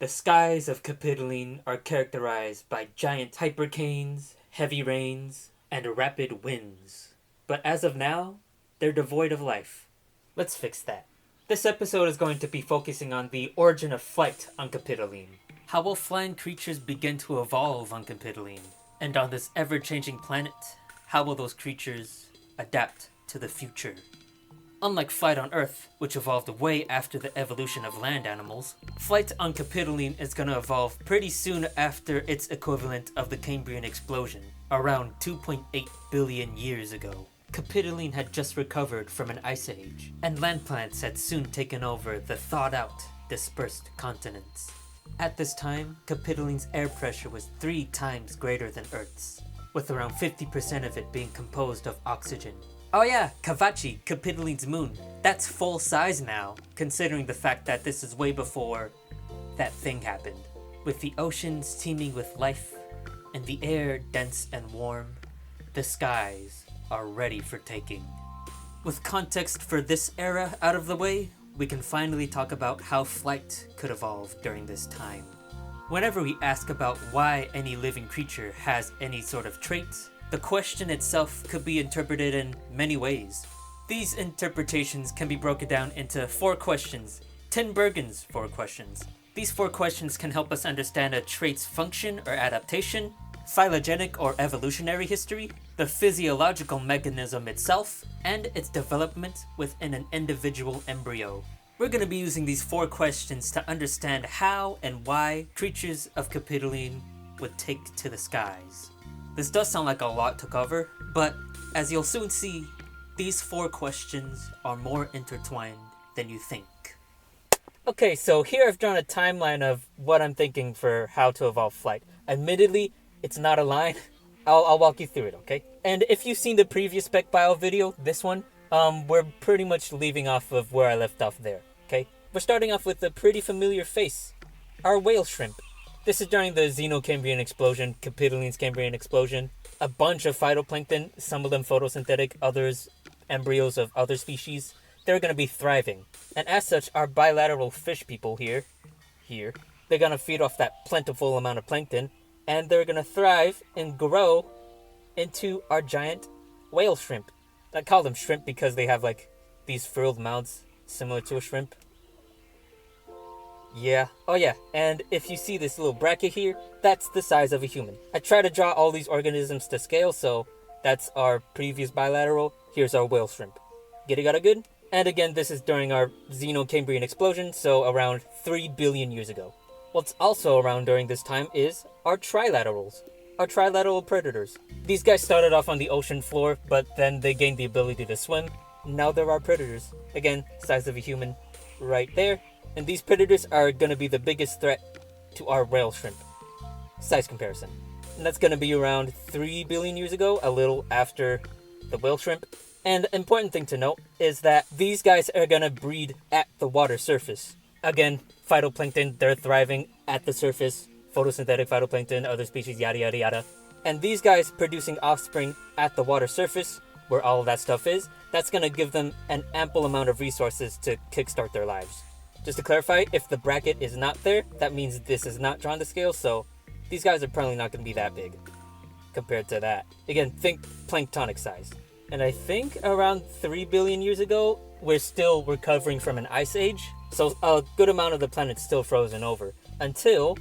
The skies of Capitoline are characterized by giant hypercanes, heavy rains, and rapid winds. But as of now, they're devoid of life. Let's fix that. This episode is going to be focusing on the origin of flight on Capitoline. How will flying creatures begin to evolve on Capitoline? And on this ever-changing planet, how will those creatures adapt to the future? Unlike flight on Earth, which evolved way after the evolution of land animals, flight on Capitoline is going to evolve pretty soon after its equivalent of the Cambrian explosion, around 2.8 billion years ago. Capitoline had just recovered from an ice age, and land plants had soon taken over the thawed-out, dispersed continents. At this time, Capitoline's air pressure was 3 times greater than Earth's, with around 50% of it being composed of oxygen. Oh yeah, Cavachi, Capitoline's moon. That's full size now, considering the fact that this is way before that thing happened. With the oceans teeming with life, and the air dense and warm, the skies are ready for taking. With context for this era out of the way, we can finally talk about how flight could evolve during this time. Whenever we ask about why any living creature has any sort of traits, the question itself could be interpreted in many ways. These interpretations can be broken down into 4 questions, Tinbergen's 4 questions. These 4 questions can help us understand a trait's function or adaptation, phylogenetic or evolutionary history, the physiological mechanism itself, and its development within an individual embryo. We're going to be using these 4 questions to understand how and why creatures of Capitoline would take to the skies. This does sound like a lot to cover, but as you'll soon see, these 4 questions are more intertwined than you think. Okay, so here I've drawn a timeline of what I'm thinking for how to evolve flight. Admittedly, it's not a line. I'll walk you through it, okay? And if you've seen the previous spec bio video, this one, we're pretty much leaving off of where I left off there, okay? We're starting off with a pretty familiar face, our whale shrimp. This is during the Xeno-Cambrian explosion, Capitoline's Cambrian explosion. A bunch of phytoplankton, some of them photosynthetic, others embryos of other species, they're going to be thriving. And as such, our bilateral fish people here, they're going to feed off that plentiful amount of plankton, and they're going to thrive and grow into our giant whale shrimp. I call them shrimp because they have like these frilled mouths similar to a shrimp. Yeah, oh yeah, and if you see this little bracket here, that's the size of a human. I try to draw all these organisms to scale, so that's our previous bilateral, here's our whale shrimp. Get it good? And again, this is during our Xeno-Cambrian explosion, so around 3 billion years ago. What's also around during this time is our trilaterals, our trilateral predators. These guys started off on the ocean floor, but then they gained the ability to swim. Now they're our predators. Again, size of a human, right there. And these predators are going to be the biggest threat to our whale shrimp. Size comparison. And that's going to be around 3 billion years ago, a little after the whale shrimp. And the important thing to note is that these guys are going to breed at the water surface. Again, phytoplankton, they're thriving at the surface. Photosynthetic phytoplankton, other species, yada yada yada. And these guys producing offspring at the water surface, where all of that stuff is, that's going to give them an ample amount of resources to kickstart their lives. Just to clarify, if the bracket is not there, that means this is not drawn to scale, so these guys are probably not going to be that big compared to that. Again, think planktonic size. And I think around 3 billion years ago, we're still recovering from an ice age, so a good amount of the planet's still frozen over, until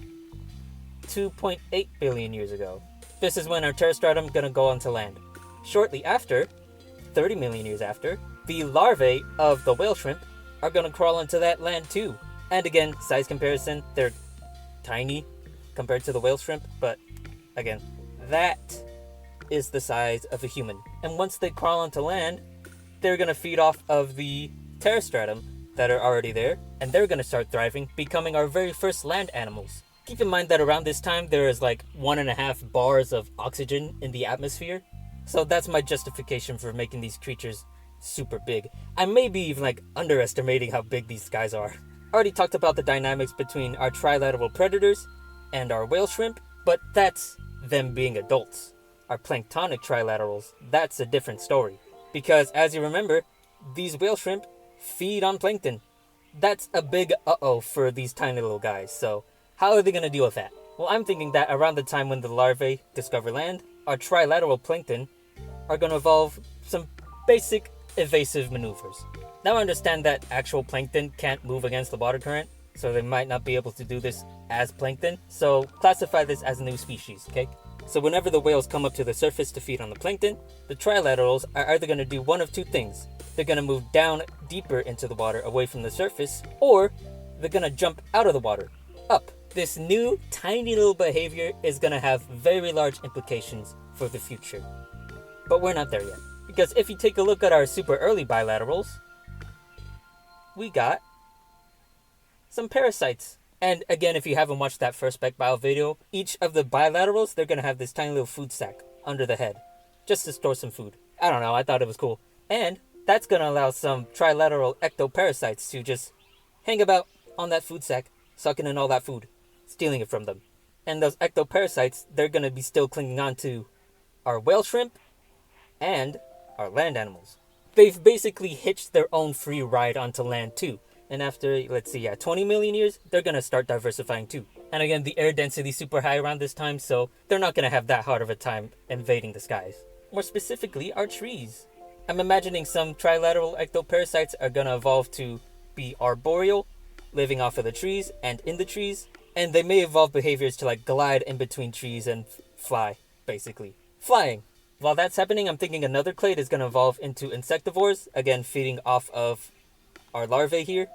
2.8 billion years ago. This is when our terrastratum gonna go onto land. Shortly after, 30 million years after, the larvae of the whale shrimp are gonna crawl into that land too. And again, size comparison, they're tiny compared to the whale shrimp, but again, that is the size of a human. And once they crawl onto land, they're gonna feed off of the terrastratum that are already there, and they're gonna start thriving, becoming our very first land animals. Keep in mind that around this time, there is like 1.5 bars of oxygen in the atmosphere. So that's my justification for making these creatures super big. I may be even like underestimating how big these guys are. I already talked about the dynamics between our trilateral predators and our whale shrimp, but that's them being adults. Our planktonic trilaterals, that's a different story. Because as you remember, these whale shrimp feed on plankton. That's a big uh-oh for these tiny little guys. So How are they going to deal with that? Well, I'm thinking that around the time when the larvae discover land, our trilateral plankton are going to evolve some basic evasive maneuvers. Now I understand that actual plankton can't move against the water current, so they might not be able to do this as plankton, so classify this as a new species, okay? So whenever the whales come up to the surface to feed on the plankton, the trilaterals are either going to do one of two things. They're going to move down deeper into the water away from the surface, or they're going to jump out of the water, up. This new tiny little behavior is going to have very large implications for the future. But we're not there yet. Because if you take a look at our super early bilaterals, we got some parasites. And again, if you haven't watched that first spec bio video, each of the bilaterals, they're going to have this tiny little food sack under the head, just to store some food. I don't know, I thought it was cool. And that's going to allow some trilateral ectoparasites to just hang about on that food sack, sucking in all that food, stealing it from them. And those ectoparasites, they're going to be still clinging on to our whale shrimp and our land animals. They've basically hitched their own free ride onto land too. And after, 20 million years, they're going to start diversifying too. And again, the air density is super high around this time, so they're not going to have that hard of a time invading the skies. More specifically, our trees. I'm imagining some trilateral ectoparasites are going to evolve to be arboreal, living off of the trees and in the trees. And they may evolve behaviors to glide in between trees and fly, basically. Flying. While that's happening, I'm thinking another clade is going to evolve into insectivores, again feeding off of our larvae here,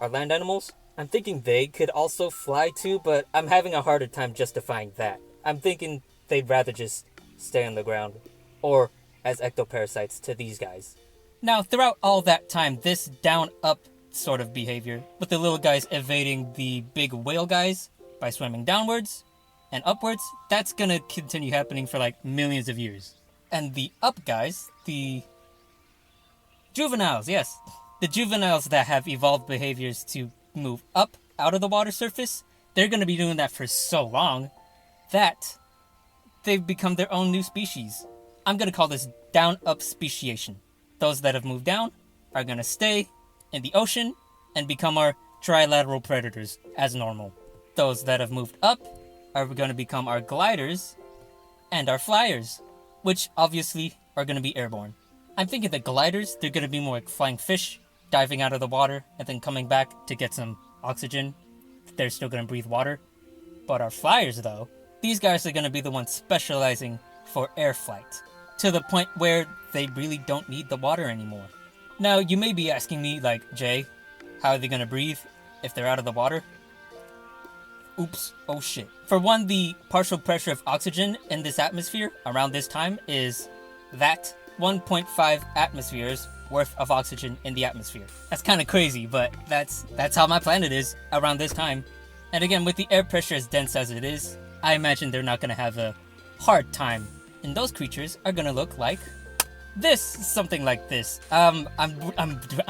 our land animals. I'm thinking they could also fly too, but I'm having a harder time justifying that. I'm thinking they'd rather just stay on the ground, or as ectoparasites to these guys. Now, throughout all that time, this down-up sort of behavior, with the little guys evading the big whale guys by swimming downwards and upwards, that's gonna continue happening for millions of years. And the up guys, the juveniles, yes. The juveniles that have evolved behaviors to move up out of the water surface, they're going to be doing that for so long that they've become their own new species. I'm going to call this down-up speciation. Those that have moved down are going to stay in the ocean and become our trilateral predators as normal. Those that have moved up are going to become our gliders and our flyers, which obviously are going to be airborne. I'm thinking the gliders, they're going to be more like flying fish, diving out of the water and then coming back to get some oxygen. They're still going to breathe water. But our flyers, though, these guys are going to be the ones specializing for air flight, to the point where they really don't need the water anymore. Now, you may be asking me, Jay, how are they going to breathe if they're out of the water? Oops, oh shit. For one, the partial pressure of oxygen in this atmosphere around this time is that 1.5 atmospheres worth of oxygen in the atmosphere. That's kind of crazy, but that's how my planet is around this time. And again, with the air pressure as dense as it is, I imagine they're not going to have a hard time. And those creatures are going to look like this, something like this. I'm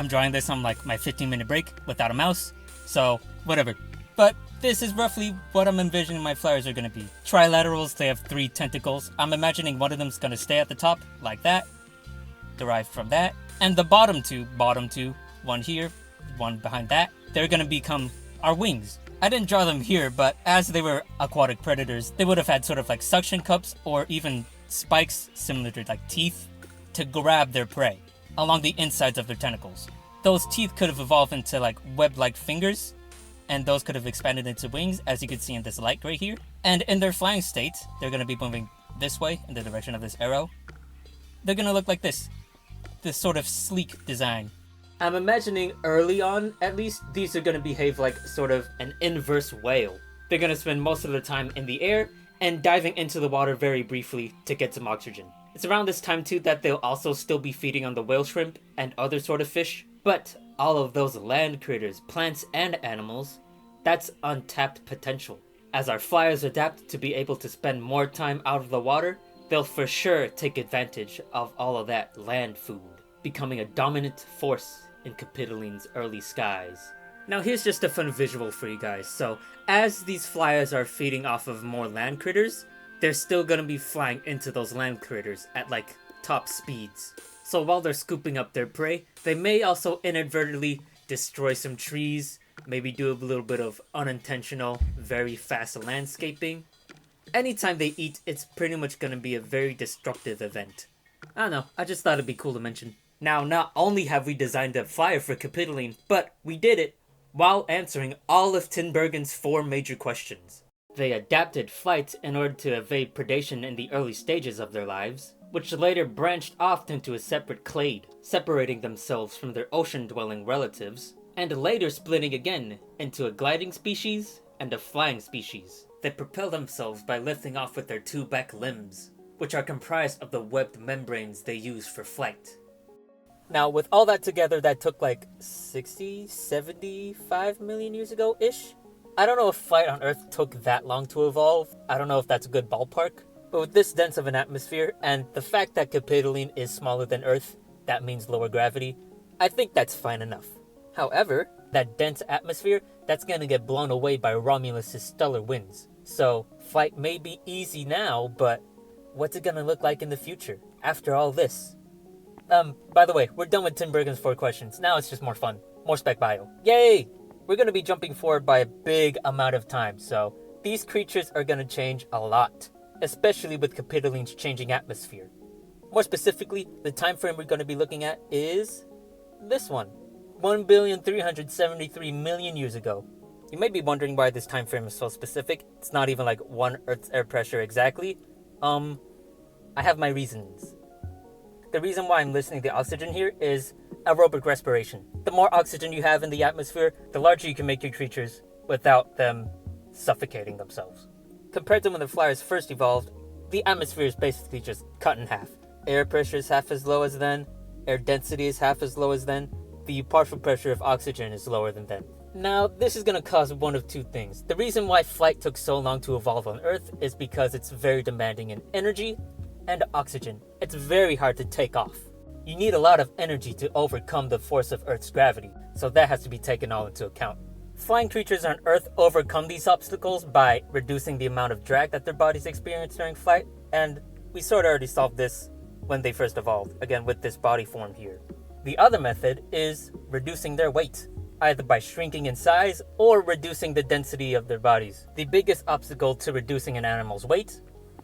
drawing this on my 15-minute break without a mouse, so whatever. But this is roughly what I'm envisioning my flyers are going to be. Trilaterals, they have 3 tentacles. I'm imagining one of them's going to stay at the top, like that, derived from that. And the bottom two, one here, one behind that, they're going to become our wings. I didn't draw them here, but as they were aquatic predators, they would have had sort of suction cups or even spikes similar to teeth to grab their prey along the insides of their tentacles. Those teeth could have evolved into web-like fingers, and those could have expanded into wings, as you can see in this light right here. And in their flying state, they're going to be moving this way in the direction of this arrow. They're going to look like this sort of sleek design. I'm imagining early on, at least, these are going to behave like sort of an inverse whale. They're going to spend most of their time in the air and diving into the water very briefly to get some oxygen. It's around this time too that they'll also still be feeding on the whale shrimp and other sort of fish. But all of those land critters, plants and animals, that's untapped potential. As our flyers adapt to be able to spend more time out of the water, they'll for sure take advantage of all of that land food, becoming a dominant force in Capitoline's early skies. Now here's just a fun visual for you guys. So as these flyers are feeding off of more land critters, they're still gonna be flying into those land critters at top speeds. So while they're scooping up their prey, they may also inadvertently destroy some trees, maybe do a little bit of unintentional, very fast landscaping. Anytime they eat, it's pretty much gonna be a very destructive event. I don't know, I just thought it'd be cool to mention. Now, not only have we designed a flyer for Capitoline, but we did it while answering all of Tinbergen's 4 major questions. They adapted flight in order to evade predation in the early stages of their lives, which later branched off into a separate clade, separating themselves from their ocean-dwelling relatives, and later splitting again into a gliding species and a flying species. They propel themselves by lifting off with their 2 back limbs, which are comprised of the webbed membranes they use for flight. Now, with all that together, that took like 60, 75 million years ago-ish? I don't know if flight on Earth took that long to evolve. I don't know if that's a good ballpark. But with this dense of an atmosphere, and the fact that Capitoline is smaller than Earth, that means lower gravity, I think that's fine enough. However, that dense atmosphere, that's gonna get blown away by Romulus' stellar winds. So, flight may be easy now, but what's it gonna look like in the future, after all this? By the way, we're done with Tinbergen's 4 questions. Now it's just more fun. More spec bio. Yay! We're gonna be jumping forward by a big amount of time, so these creatures are gonna change a lot, especially with Capitoline's changing atmosphere. More specifically, the time frame we're gonna be looking at is this one. 1,373,000,000 years ago. You may be wondering why this time frame is so specific. It's not even like 1 Earth's air pressure exactly. I have my reasons. The reason why I'm listing the oxygen here is aerobic respiration. The more oxygen you have in the atmosphere, the larger you can make your creatures without them suffocating themselves. Compared to when the Fliers first evolved, the atmosphere is basically just cut in half. Air pressure is half as low as then, air density is half as low as then, the partial pressure of oxygen is lower than then. Now, this is going to cause one of 2 things. The reason why flight took so long to evolve on Earth is because it's very demanding in energy and oxygen. It's very hard to take off. You need a lot of energy to overcome the force of Earth's gravity, so that has to be taken all into account. Flying creatures on Earth overcome these obstacles by reducing the amount of drag that their bodies experience during flight, and we sort of already solved this when they first evolved, again with this body form here. The other method is reducing their weight, either by shrinking in size or reducing the density of their bodies. The biggest obstacle to reducing an animal's weight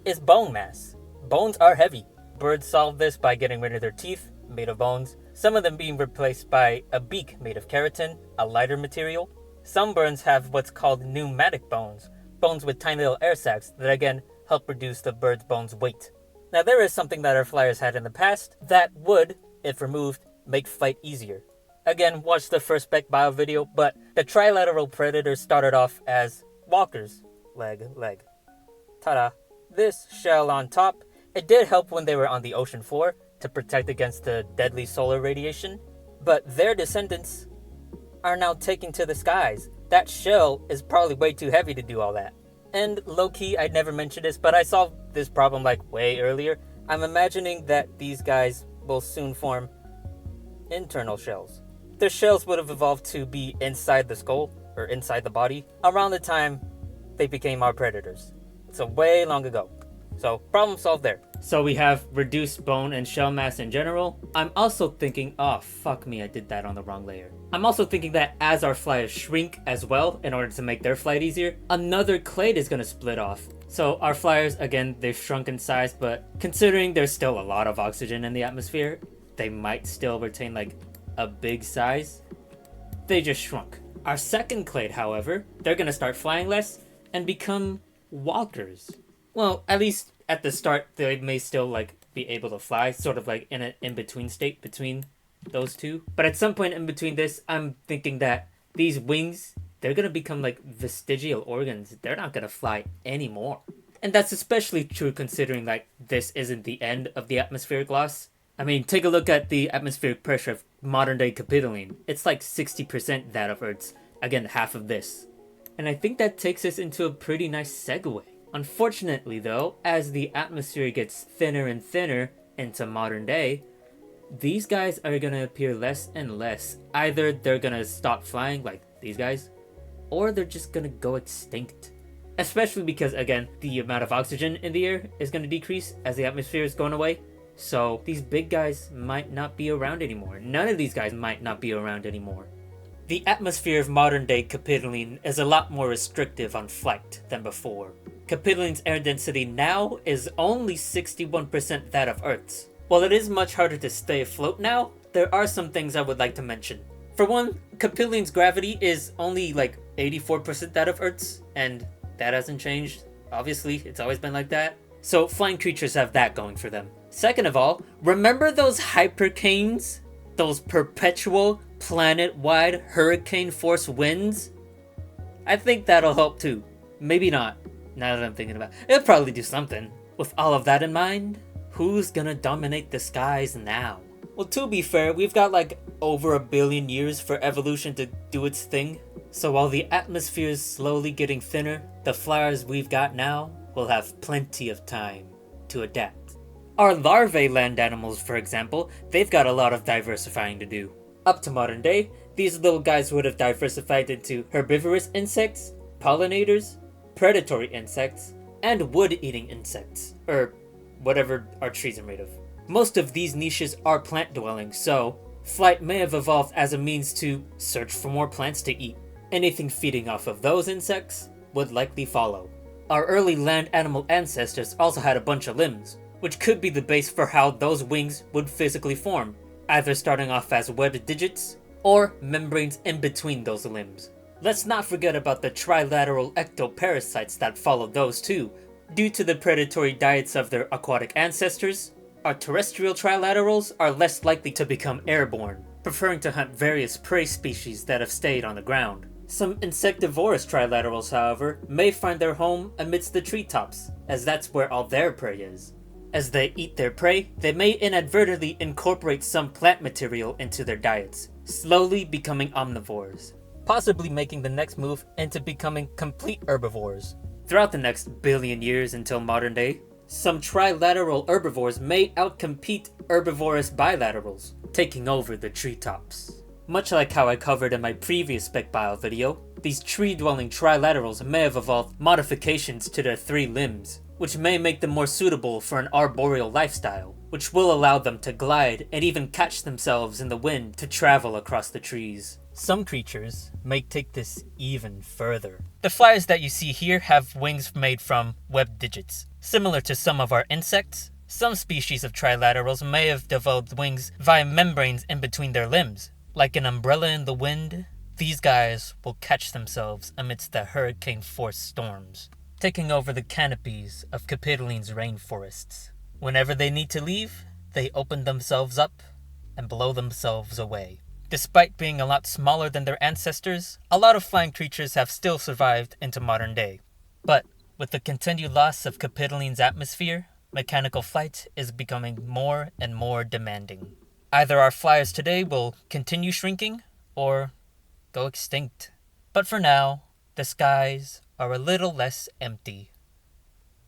is bone mass. Bones are heavy. Birds solve this by getting rid of their teeth, made of bones, some of them being replaced by a beak made of keratin, a lighter material. Some birds have what's called pneumatic bones, bones with tiny little air sacs that again help reduce the bird's bones' weight. Now there is something that our Fliers had in the past that would, if removed, make flight easier. Again, watch the first spec bio video, but the trilateral predators started off as walkers. Leg. Ta-da. This shell on top, it did help when they were on the ocean floor to protect against the deadly solar radiation, but their descendants are now taken to the skies. That shell is probably way too heavy to do all that. And low-key, I'd never mentioned this, but I solved this problem like way earlier. I'm imagining that these guys will soon form internal shells. Their shells would have evolved to be inside the skull, or inside the body, around the time they became our predators. So way long ago. So problem solved there. So we have reduced bone and shell mass in general. I'm also thinking, oh fuck me, I did that on the wrong layer. I'm also thinking that as our Fliers shrink as well in order to make their flight easier, another clade is gonna split off. So our Fliers, again, they've shrunk in size, but considering there's still a lot of oxygen in the atmosphere, they might still retain like a big size. They just shrunk. Our second clade, however, they're gonna start flying less and become walkers. Well, at least at the start, they may still like be able to fly, sort of like in an in-between state between those two. But at some point in between this, I'm thinking that these wings, they're gonna become like vestigial organs. They're not gonna fly anymore. And that's especially true considering like this isn't the end of the atmospheric loss. I mean, take a look at the atmospheric pressure of modern day Capitoline. It's like 60% that of Earth's. Again, half of this. And I think that takes us into a pretty nice segue. Unfortunately though, as the atmosphere gets thinner and thinner into modern day, these guys are gonna appear less and less. Either they're gonna stop flying like these guys, or they're just gonna go extinct. Especially because, again, the amount of oxygen in the air is gonna decrease as the atmosphere is going away. So these big guys might not be around anymore. None of these guys might not be around anymore. The atmosphere of modern-day Capitoline is a lot more restrictive on flight than before. Capitoline's air density now is only 61% that of Earth's. While it is much harder to stay afloat now, there are some things I would like to mention. For one, Capitoline's gravity is only like 84% that of Earth's, and that hasn't changed. Obviously, it's always been like that. So flying creatures have that going for them. Second of all, remember those hypercanes? Those perpetual, planet-wide hurricane force winds? I think that'll help too. Maybe not, now that I'm thinking about it. It'll probably do something. With all of that in mind, who's gonna dominate the skies now? Well, to be fair, we've got like over 1 billion years for evolution to do its thing. So while the atmosphere is slowly getting thinner, the flyers we've got now will have plenty of time to adapt. Our larvae land animals, for example, they've got a lot of diversifying to do. Up to modern day, these little guys would have diversified into herbivorous insects, pollinators, predatory insects, and wood-eating insects, or whatever our trees are made of. Most of these niches are plant-dwelling, so flight may have evolved as a means to search for more plants to eat. Anything feeding off of those insects would likely follow. Our early land animal ancestors also had a bunch of limbs, which could be the base for how those wings would physically form, either starting off as webbed digits, or membranes in between those limbs. Let's not forget about the trilateral ectoparasites that followed those too. Due to the predatory diets of their aquatic ancestors, our terrestrial trilaterals are less likely to become airborne, preferring to hunt various prey species that have stayed on the ground. Some insectivorous trilaterals, however, may find their home amidst the treetops, as that's where all their prey is. As they eat their prey, they may inadvertently incorporate some plant material into their diets, slowly becoming omnivores, possibly making the next move into becoming complete herbivores. Throughout the next billion years until modern day, some trilateral herbivores may outcompete herbivorous bilaterals, taking over the treetops. Much like how I covered in my previous spec bio video, these tree-dwelling trilaterals may have evolved modifications to their 3 limbs, which may make them more suitable for an arboreal lifestyle, which will allow them to glide and even catch themselves in the wind to travel across the trees. Some creatures may take this even further. The fliers that you see here have wings made from webbed digits. Similar to some of our insects, some species of trilaterals may have developed wings via membranes in between their limbs. Like an umbrella in the wind, these guys will catch themselves amidst the hurricane force storms, taking over the canopies of Capitoline's rainforests. Whenever they need to leave, they open themselves up and blow themselves away. Despite being a lot smaller than their ancestors, a lot of flying creatures have still survived into modern day. But with the continued loss of Capitoline's atmosphere, mechanical flight is becoming more and more demanding. Either our flyers today will continue shrinking or go extinct. But for now, the skies are a little less empty.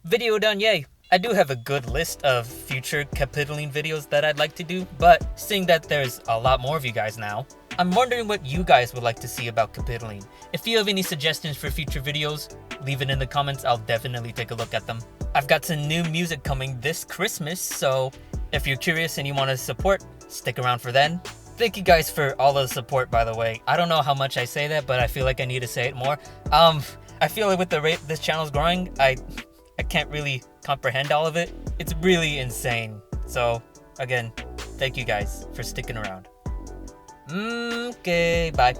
Video done, yay! I do have a good list of future Capitoline videos that I'd like to do, but seeing that there's a lot more of you guys now, I'm wondering what you guys would like to see about Capitoline. If you have any suggestions for future videos, leave it in the comments, I'll definitely take a look at them. I've got some new music coming this Christmas, so if you're curious and you want to support, stick around for then. Thank you guys for all the support, by the way. I don't know how much I say that, but I feel like I need to say it more. I feel like with the rate this channel's growing, I can't really comprehend all of it. It's really insane. So, again, thank you guys for sticking around. Okay, bye.